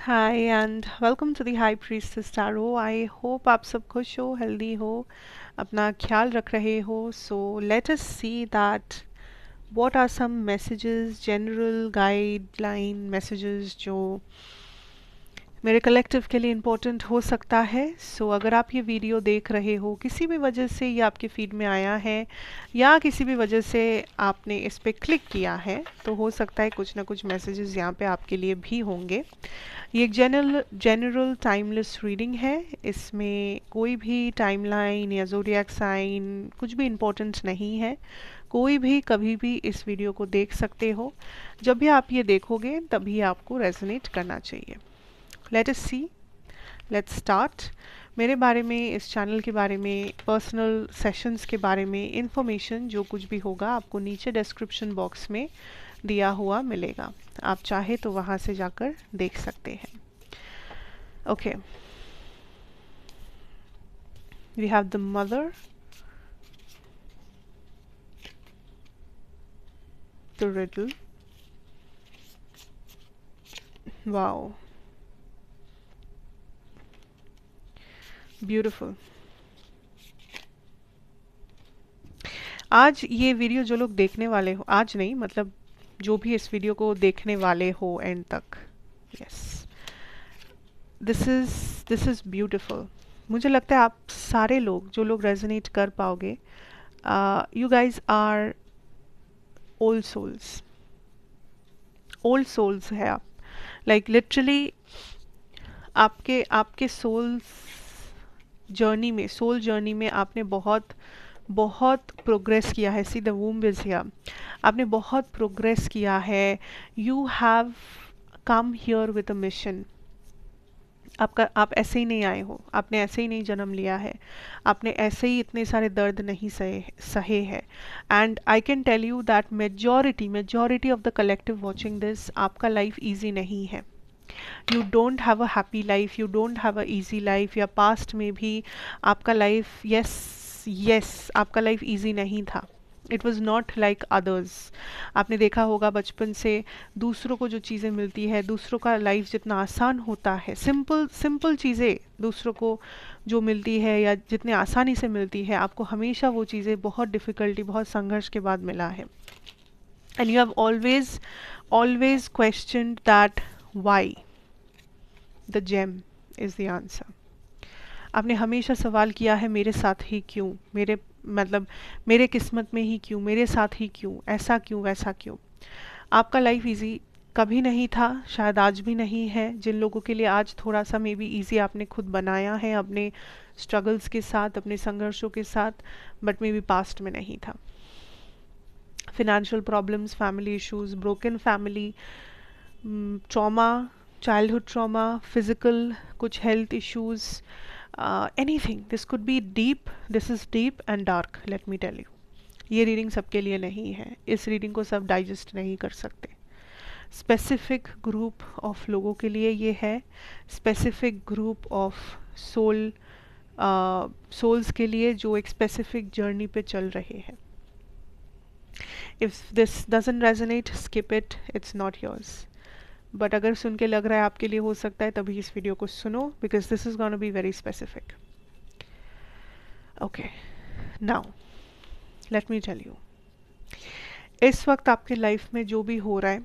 Hi and welcome to the high priestess tarot. I hope आप सब खुश हो, हेल्दी हो, अपना ख्याल रख रहे हो। So let us see that what are some messages, general guideline messages जो मेरे कलेक्टिव के लिए इम्पोर्टेंट हो सकता है। सो अगर आप ये वीडियो देख रहे हो, किसी भी वजह से ये आपके फीड में आया है या किसी भी वजह से आपने इस पर क्लिक किया है, तो हो सकता है कुछ ना कुछ मैसेजेस यहाँ पे आपके लिए भी होंगे। ये एक जनरल टाइमलेस रीडिंग है। इसमें कोई भी टाइमलाइन या ज़ोडिएक साइन कुछ भी इम्पोर्टेंट नहीं है। कोई भी कभी भी इस वीडियो को देख सकते हो। जब भी आप ये देखोगे तभी आपको रेजोनेट करना चाहिए। Let us see, let's start. मेरे बारे में, इस चैनल के बारे में, पर्सनल सेशंस के बारे में इंफॉर्मेशन जो कुछ भी होगा आपको नीचे डिस्क्रिप्शन बॉक्स में दिया हुआ मिलेगा। आप चाहे तो वहाँ से जाकर देख सकते हैं। Okay, we have the mother, the riddle, wow, beautiful. आज ये वीडियो जो लोग देखने वाले हो, आज नहीं मतलब जो भी इस वीडियो को देखने वाले हो एंड तक, यस, दिस इज ब्यूटिफुल। मुझे लगता है आप सारे लोग जो लोग रेजोनेट कर पाओगे, you guys are old souls. Old souls है आप, लाइक लिटरली आपके आपके सोल जर्नी में आपने बहुत बहुत प्रोग्रेस किया है। See the womb is here. आपने बहुत प्रोग्रेस किया है। You have come here with a mission. आप ऐसे ही नहीं आए हो, आपने ऐसे ही नहीं जन्म लिया है, आपने ऐसे ही इतने सारे दर्द नहीं सहे हैं। And I can tell you that majority of the collective watching this, आपका लाइफ ईजी नहीं है। You don't have a happy life, you don't have a easy life. या पास्ट में भी आपका लाइफ, यस आपका लाइफ ईजी नहीं था। It was not like others. आपने देखा होगा बचपन से दूसरों को जो चीज़ें मिलती है, दूसरों का लाइफ जितना आसान होता है, सिंपल सिंपल चीज़ें दूसरों को जो मिलती है या जितने आसानी से मिलती है, आपको हमेशा वो चीज़ें बहुत डिफ़िकल्टी, बहुत संघर्ष के बाद मिला है। And you have always questioned that why. The gem is the answer. आपने हमेशा सवाल किया है, मेरे साथ ही क्यों, मेरे किस्मत में ही क्यों, मेरे साथ ही क्यों, ऐसा क्यों, वैसा क्यों। आपका लाइफ इजी कभी नहीं था, शायद आज भी नहीं है। जिन लोगों के लिए आज थोड़ा सा मे बी ईजी आपने खुद बनाया है अपने स्ट्रगल्स के साथ, अपने संघर्षों के साथ, बट मे बी पास्ट में नहीं था। Financial problems, family issues, broken family, trauma, childhood trauma, physical कुछ health issues, anything. This could be deep, this is deep and dark, let me tell you. ये रीडिंग सबके लिए नहीं है, इस रीडिंग को सब डाइजेस्ट नहीं कर सकते। स्पेसिफिक ग्रुप ऑफ लोगों के लिए ये है, स्पेसिफिक ग्रुप ऑफ सोल्स के लिए जो एक स्पेसिफिक जर्नी पे चल रहे हैं। If this doesn't resonate, skip it, it's not yours. But अगर सुन के लग रहा है आपके लिए हो सकता है, तभी इस वीडियो को सुनो, because this is gonna be very specific. Okay, now let me tell you, इस वक्त आपके लाइफ में जो भी हो रहा है,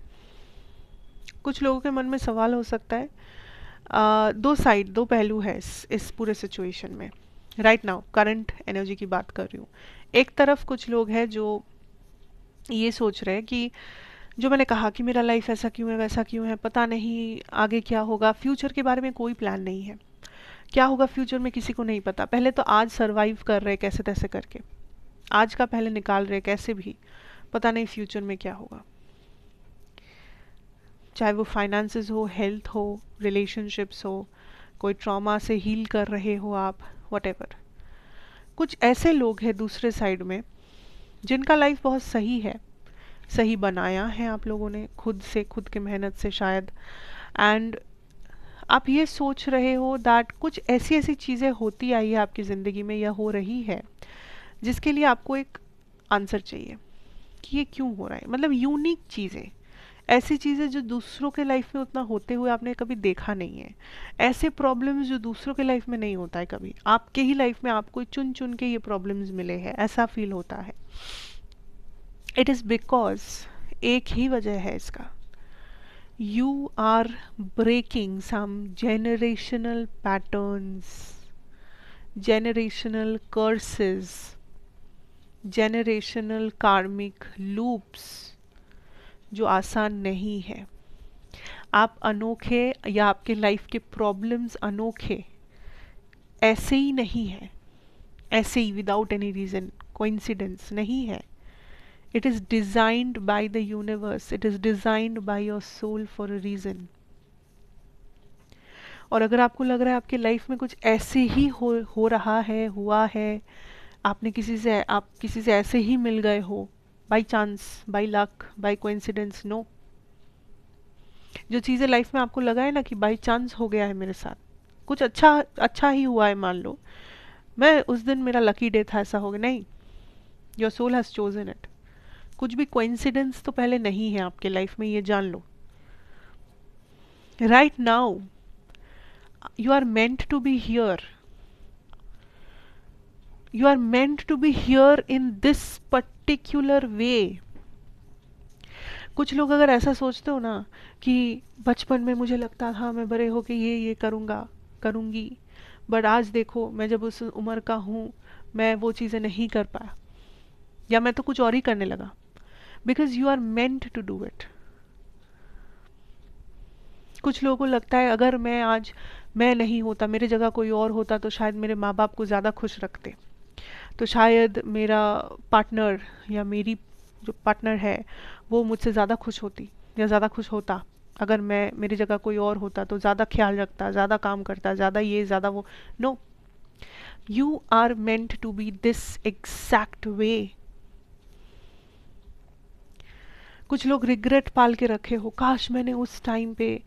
कुछ लोगों के मन में सवाल हो सकता है। दो पहलू है इस पूरे सिचुएशन में। राइट नाउ करंट एनर्जी की बात कर रही हूँ। एक तरफ कुछ लोग हैं जो ये सोच रहे हैं कि जो मैंने कहा कि मेरा लाइफ ऐसा क्यों है, वैसा क्यों है, पता नहीं आगे क्या होगा, फ्यूचर के बारे में कोई प्लान नहीं है। क्या होगा फ्यूचर में किसी को नहीं पता। पहले तो आज सरवाइव कर रहे कैसे तैसे करके, आज का पहले निकाल रहे कैसे भी, पता नहीं फ्यूचर में क्या होगा। चाहे वो फाइनेंसेस हो, हेल्थ हो, रिलेशनशिप्स हो, कोई ट्रॉमा से हील कर रहे हो आप, व्हाटएवर। कुछ ऐसे लोग हैं दूसरे साइड में जिनका लाइफ बहुत सही है, सही बनाया है आप लोगों ने खुद से, खुद की मेहनत से शायद। एंड आप ये सोच रहे हो दैट कुछ ऐसी ऐसी चीज़ें होती आई है आपकी ज़िंदगी में या हो रही है जिसके लिए आपको एक आंसर चाहिए कि ये क्यों हो रहा है। मतलब यूनिक चीज़ें, ऐसी चीज़ें जो दूसरों के लाइफ में उतना होते हुए आपने कभी देखा नहीं है, ऐसे प्रॉब्लम्स जो दूसरों के लाइफ में नहीं होता है कभी, आपके ही लाइफ में आपको चुन चुन के ये प्रॉब्लम्स मिले हैं, ऐसा फील होता है। इट इज़ बिकॉज एक ही वजह है इसका, you are breaking some generational patterns, generational curses, generational karmic loops जो आसान नहीं है। आप अनोखे या आपके लाइफ के प्रॉब्लम्स अनोखे ऐसे ही नहीं है, ऐसे ही विदाउट एनी रीज़न, कोइंसिडेंस नहीं है। It is designed by the universe, it is designed by your soul for a reason. और अगर आपको लग रहा है आपके लाइफ में कुछ ऐसे ही हो रहा है, हुआ है, आप किसी से ऐसे ही मिल गए हो, by chance, by luck, by coincidence, no. जो चीज़ें लाइफ में आपको लगा है ना कि बाई चांस हो गया है मेरे साथ, कुछ अच्छा अच्छा ही हुआ है, मान लो मैं उस दिन मेरा लकी डे था, ऐसा हो गया, नहीं, your soul has chosen it. कुछ भी कोइंसिडेंस तो पहले नहीं है आपके लाइफ में, ये जान लो। Right now you are meant to be here, you are meant to be here in this particular way. कुछ लोग अगर ऐसा सोचते हो ना कि बचपन में मुझे लगता था मैं बड़े होके ये करूँगा, करूँगी, बट आज देखो मैं जब उस उम्र का हूँ, मैं वो चीज़ें नहीं कर पाया, या मैं तो कुछ और ही करने लगा, because you are meant to do it. कुछ लोगों को लगता है अगर मैं नहीं होता, मेरे जगह कोई और होता तो शायद मेरे माँ बाप को ज़्यादा खुश रखते, तो शायद मेरा पार्टनर या मेरी जो पार्टनर है वो मुझसे ज़्यादा खुश होती या ज़्यादा खुश होता, अगर मेरी जगह कोई और होता तो ज़्यादा ख्याल रखता, ज़्यादा काम करता, ज़्यादा ये ज़्यादा वो। No, you are meant to be this exact way. कुछ लोग रिग्रेट पाल के रखे हो, काश मैंने उस टाइम पे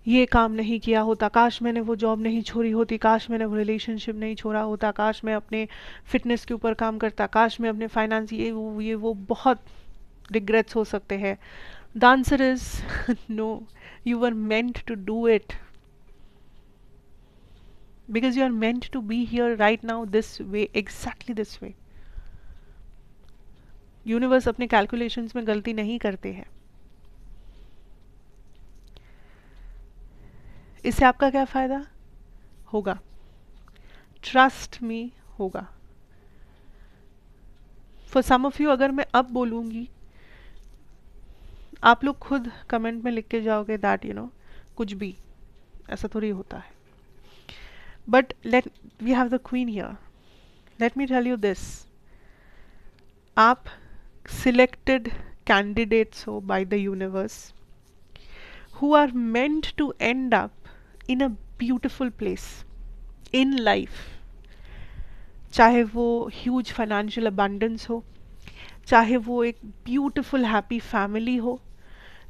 ये काम नहीं किया होता, काश मैंने वो जॉब नहीं छोड़ी होती, काश मैंने वो रिलेशनशिप नहीं छोड़ा होता, काश मैं अपने फिटनेस के ऊपर काम करता, काश मैं अपने फाइनेंस ये वो बहुत रिग्रेट्स हो सकते हैं। The answer is no, you are meant to do it, because you are meant to be here right now this way, exactly this way. Universe अपने कैलकुलेशंस में गलती नहीं करते हैं। इससे आपका क्या फ़ायदा होगा? ट्रस्ट मी, होगा। फॉर सम ऑफ यू, अगर मैं अब बोलूँगी, आप लोग खुद कमेंट में लिख के जाओगे दैट कुछ भी, ऐसा थोड़ी होता है। But we have the queen here, let me tell you this, आप सिलेक्टेड कैंडिडेट्स हो by the universe who are meant to end up in a beautiful place in life। चाहे वो ह्यूज फाइनेंशियल अबंडेंस हो, चाहे वो एक beautiful happy family हो,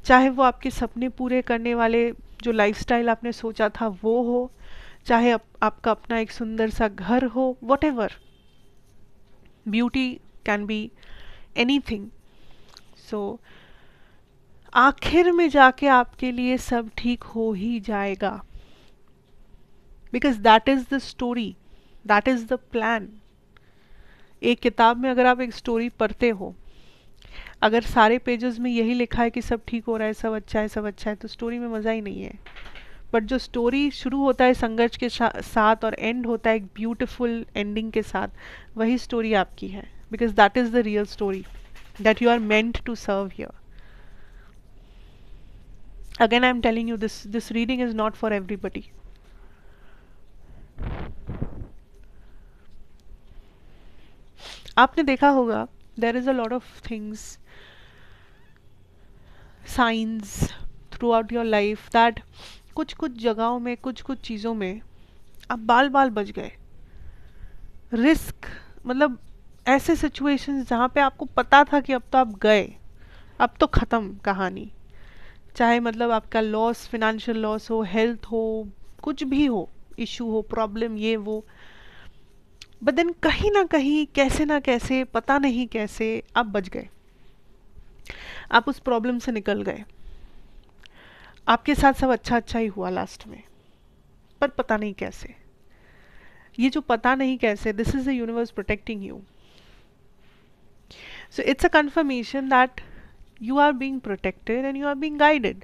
चाहे वो आपके सपने पूरे करने वाले जो लाइफस्टाइल आपने सोचा था वो हो, चाहे आपका अपना एक सुंदर सा घर हो, whatever, beauty can be anything. So आखिर में जाके आपके लिए सब ठीक हो ही जाएगा, because that is the story, that is the plan. एक किताब में अगर आप एक स्टोरी पढ़ते हो, अगर सारे पेजेस में यही लिखा है कि सब ठीक हो रहा है, सब अच्छा है, सब अच्छा है, तो स्टोरी में मज़ा ही नहीं है। बट जो स्टोरी शुरू होता है संघर्ष के साथ और एंड होता है एक ब्यूटिफुल एंडिंग के साथ, वही स्टोरी आपकी है, because that is the real story that you are meant to serve here. Again, I'm telling you, this reading is not for everybody. आपने देखा होगा, there is a lot of things, signs throughout your life that कुछ कुछ जगहों में, कुछ कुछ चीज़ों में आप बाल बाल बच गए। रिस्क, मतलब ऐसे सिचुएशंस जहाँ पे आपको पता था कि अब तो आप गए, अब तो ख़त्म कहानी, चाहे मतलब आपका लॉस, फिनेंशियल लॉस हो, हेल्थ हो, कुछ भी हो, इशू हो, प्रॉब्लम, ये वो, बट देन कहीं ना कहीं, कैसे ना कैसे, पता नहीं कैसे, आप बच गए, आप उस प्रॉब्लम से निकल गए। आपके साथ सब अच्छा अच्छा ही हुआ लास्ट में, पर पता नहीं कैसे। ये जो पता नहीं कैसे, this is the universe protecting you. So it's a confirmation that you are being protected and you are being guided.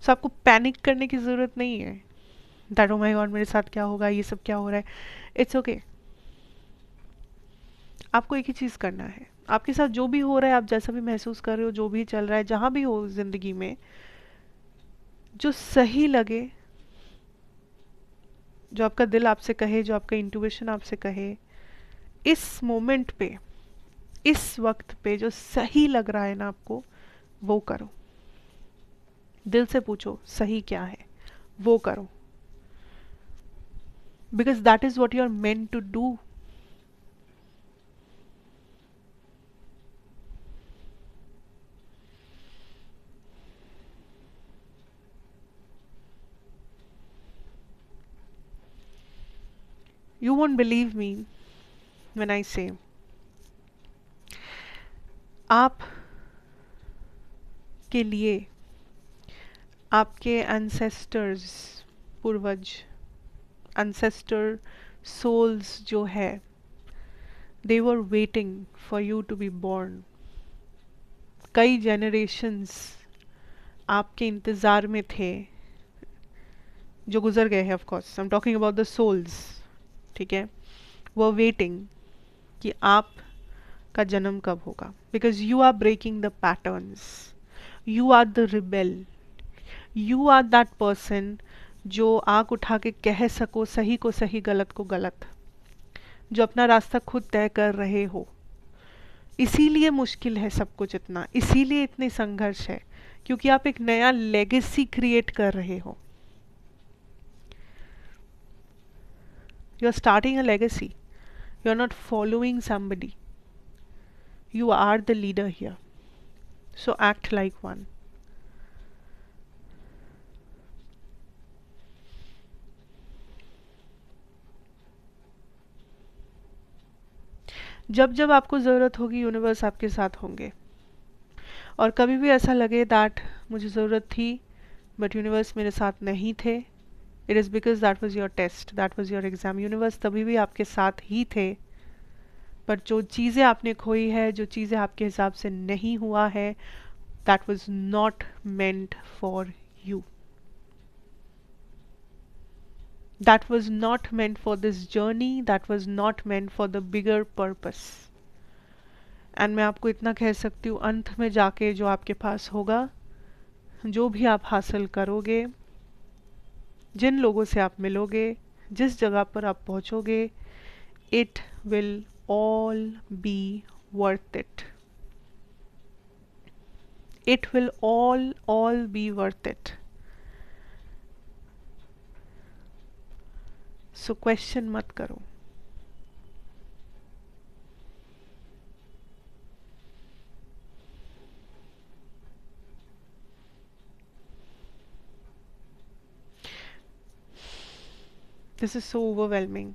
So आपको पैनिक करने की ज़रूरत नहीं है दैट ओ माय गॉड मेरे साथ क्या होगा, ये सब क्या हो रहा है. It's okay. आपको एक ही चीज़ करना है. आपके साथ जो भी हो रहा है, आप जैसा भी महसूस कर रहे हो, जो भी चल रहा है, जहाँ भी हो ज़िंदगी में, जो सही लगे, जो आपका दिल आपसे कहे, जो आपका इंट्यूशन आपसे कहे, इस मोमेंट पे, इस वक्त पे जो सही लग रहा है ना आपको, वो करो. दिल से पूछो सही क्या है, वो करो. Because that is what you are meant to do. You won't believe me when I say आप के लिए आपके ancestors, पूर्वज, ancestor souls जो है, they were waiting for you to be born. कई generations आपके इंतज़ार में थे, जो गुजर गए हैं. of course I'm talking about the souls. ठीक है, वो वेटिंग कि आप का जन्म कब होगा. Because you are breaking the patterns, you are the rebel, you are that person जो आँख उठा के कह सको सही को सही, गलत को गलत, जो अपना रास्ता खुद तय कर रहे हो. इसीलिए मुश्किल है सब कुछ इतना, इसीलिए इतने संघर्ष है, क्योंकि आप एक नया लेगेसी क्रिएट कर रहे हो. You are starting a legacy. You are not following somebody. You are the leader here. So act like one. जब जब आपको ज़रूरत होगी, यूनिवर्स आपके साथ होंगे. और कभी भी ऐसा लगे दैट मुझे ज़रूरत थी बट यूनिवर्स मेरे साथ नहीं थे, it is because that was your test, that was your exam. Universe तभी भी आपके साथ ही थे, पर जो चीज़ें आपने खोई है, जो चीज़ें आपके हिसाब से नहीं हुआ है, that was not meant for you. That was not meant for this journey, that was not meant for the bigger purpose. And मैं आपको इतना कह सकती हूँ, अंत में जाके जो आपके पास होगा, जो भी आप हासिल करोगे, जिन लोगों से आप मिलोगे, जिस जगह पर आप पहुँचोगे, it will all be worth it. It will all be worth it. So question मत करो. This is so overwhelming.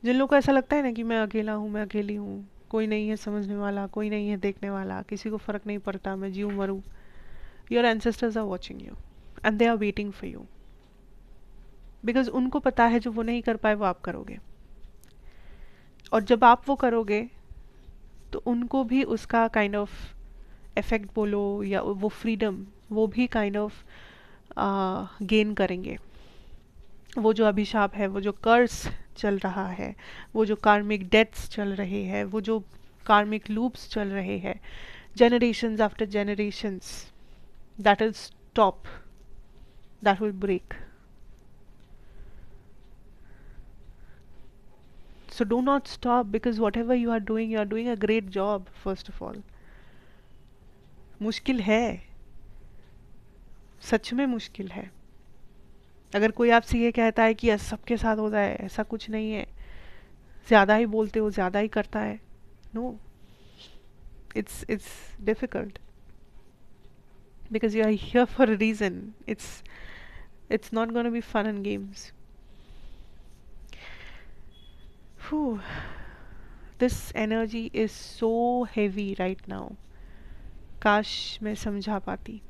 जिन लोगों को ऐसा लगता है ना कि मैं अकेला हूँ, मैं अकेली हूँ, कोई नहीं है समझने वाला, कोई नहीं है देखने वाला, किसी को फ़र्क नहीं पड़ता, मैं जीऊँ मरूँ, your ancestors are watching you and they are waiting for you. Because उनको पता है जो वो नहीं कर पाए वो आप करोगे, और जब आप वो करोगे तो उनको भी उसका काइंड ऑफ इफेक्ट बोलो या वो फ्रीडम, वो भी काइंड ऑफ गेन करेंगे. वो जो अभिशाप है, वो जो कर्स चल रहा है, वो जो कार्मिक डेथ्स चल रहे हैं, वो जो कार्मिक लूप्स चल रहे हैं, generations after generations, that will stop, that will break. So do not stop, because whatever you are doing a great job. First of all, मुश्किल है, सच में मुश्किल है. अगर कोई आपसे ये कहता है कि सबके साथ होता है, ऐसा कुछ नहीं है, ज़्यादा ही बोलते हो, ज़्यादा ही करता है, no, it's difficult, because you are here for a reason. It's not going to be fun and games. Whew. This energy is so heavy right now. काश मैं समझा पाती.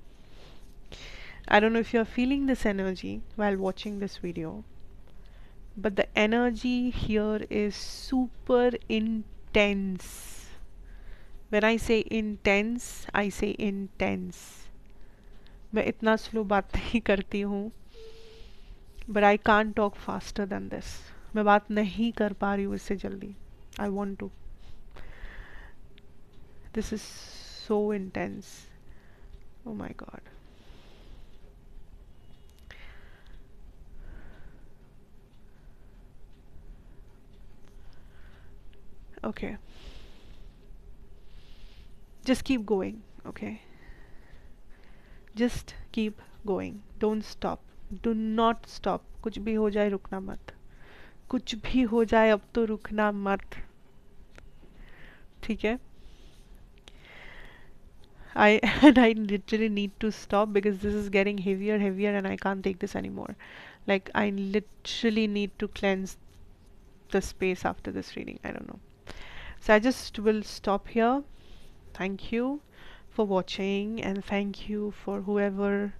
I don't know if you're feeling this energy while watching this video, but the energy here is super intense. When I say intense, I say intense. मैं इतना slow बात नहीं करती हूँ, but I can't talk faster than this. मैं बात नहीं कर पा रही हूँ इससे जल्दी. I want to. This is so intense. Oh my God. Okay. Just keep going, okay? Just keep going. Don't stop. Do not stop. कुछ भी हो जाए रुकना मत. कुछ भी हो जाए अब तो रुकना मत. ठीक है? I literally need to stop because this is getting heavier and I can't take this anymore. Like I literally need to cleanse the space after this reading. I don't know. So I just will stop here. Thank you for watching and thank you for whoever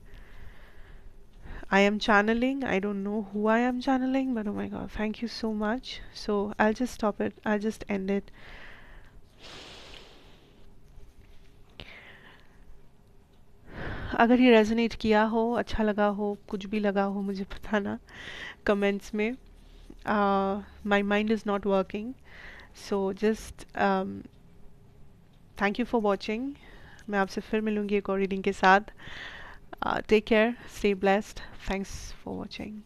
I am channeling. I don't know who I am channeling, but oh my god, thank you so much. So I'll just stop it. I'll just end it. अगर ये resonate किया हो, अच्छा लगा हो, कुछ भी लगा हो, मुझे बताना कमेंट्स में. My mind is not working, so just thank you for watching. मैं आपसे फिर मिलूँगी एक और रीडिंग के साथ. Take care, stay blessed. Thanks for watching.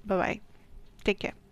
Bye bye. Take care.